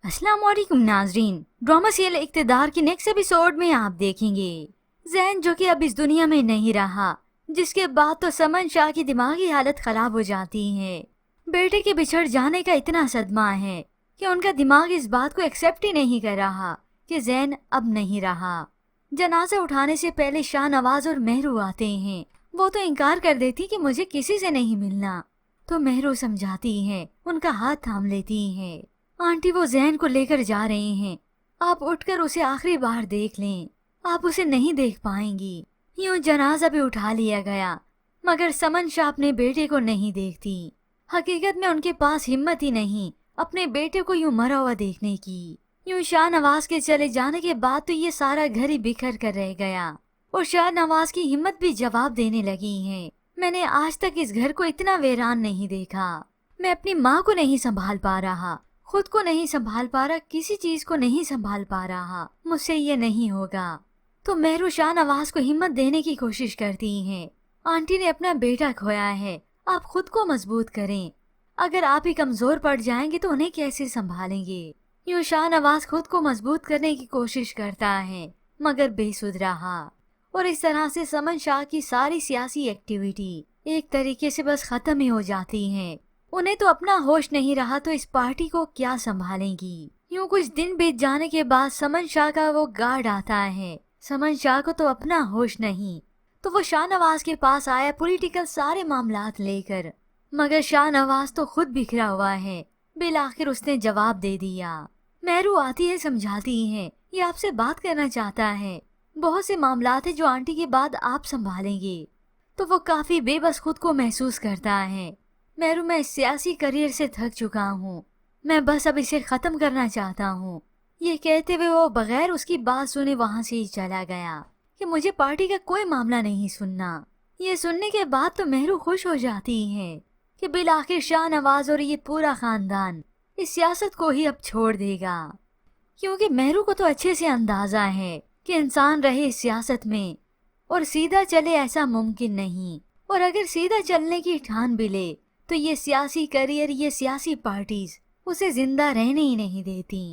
अस्सलाम वालेकुम नाजरीन। ड्रामा सीरियल इक्तदार की नेक्स्ट एपिसोड में आप देखेंगे जैन जो कि अब इस दुनिया में नहीं रहा, जिसके बाद तो समन शाह की दिमागी हालत खराब हो जाती है। बेटे के बिछड़ जाने का इतना सदमा है कि उनका दिमाग इस बात को एक्सेप्ट ही नहीं कर रहा कि जैन अब नहीं रहा। जनाजा उठाने से पहले शाहनवाज और मेहरू आते हैं। वो तो इनकार कर देती कि मुझे किसी से नहीं मिलना, तो मेहरू समझाती है, उनका हाथ थाम लेती है। आंटी वो जैन को लेकर जा रहे हैं, आप उठकर उसे आखिरी बार देख लें, आप उसे नहीं देख पाएंगी। यूं जनाजा भी उठा लिया गया, मगर समन शाह अपने बेटे को नहीं देखती। हकीकत में उनके पास हिम्मत ही नहीं अपने बेटे को यूं मरा हुआ देखने की। यूं शाहनवाज के चले जाने के बाद तो ये सारा घर ही बिखर कर रह गया और शाहनवाज की हिम्मत भी जवाब देने लगी है। मैंने आज तक इस घर को इतना वीरान नहीं देखा। मैं अपनी माँ को नहीं संभाल पा रहा, खुद को नहीं संभाल पा रहा, किसी चीज को नहीं संभाल पा रहा। मुझसे ये नहीं होगा। तो मेहरू शाहनवाज को हिम्मत देने की कोशिश करती हैं। आंटी ने अपना बेटा खोया है, आप खुद को मजबूत करें। अगर आप ही कमजोर पड़ जाएंगे तो उन्हें कैसे संभालेंगे। यूं शाहनवाज खुद को मजबूत करने की कोशिश करता है, मगर बेसुध रहा। और इस तरह से समन शाह की सारी सियासी एक्टिविटी एक तरीके से बस खत्म ही हो जाती है। उन्हें तो अपना होश नहीं रहा, तो इस पार्टी को क्या संभालेंगी। यूं कुछ दिन बीत जाने के बाद समन शाह का वो गार्ड आता है। समन शाह को तो अपना होश नहीं, तो वो शाहनवाज के पास आया पॉलिटिकल सारे मामलात लेकर, मगर शाहनवाज तो खुद बिखरा हुआ है। बिल आखिर उसने जवाब दे दिया। मेहरू आती है, समझाती है, ये आपसे बात करना चाहता है, बहुत से मामलात है जो आंटी के बाद आप संभालेंगे। तो वो काफी बेबस खुद को महसूस करता है। मेहरू, मैं सियासी करियर से थक चुका हूँ, मैं बस अब इसे खत्म करना चाहता हूँ। ये कहते हुए वो बगैर उसकी बात सुने वहाँ से ही चला गया कि मुझे पार्टी का कोई मामला नहीं सुनना। ये सुनने के बाद तो मेहरू खुश हो जाती है कि बिल आखिर शाहनवाज और ये पूरा खानदान इस सियासत को ही अब छोड़ देगा, क्योंकि मेहरू को तो अच्छे से अंदाजा है कि इंसान रहे इस सियासत में और सीधा चले ऐसा मुमकिन नहीं। और अगर सीधा चलने की ठान भी ले तो ये सियासी करियर, ये सियासी पार्टीज उसे जिंदा रहने ही नहीं देती।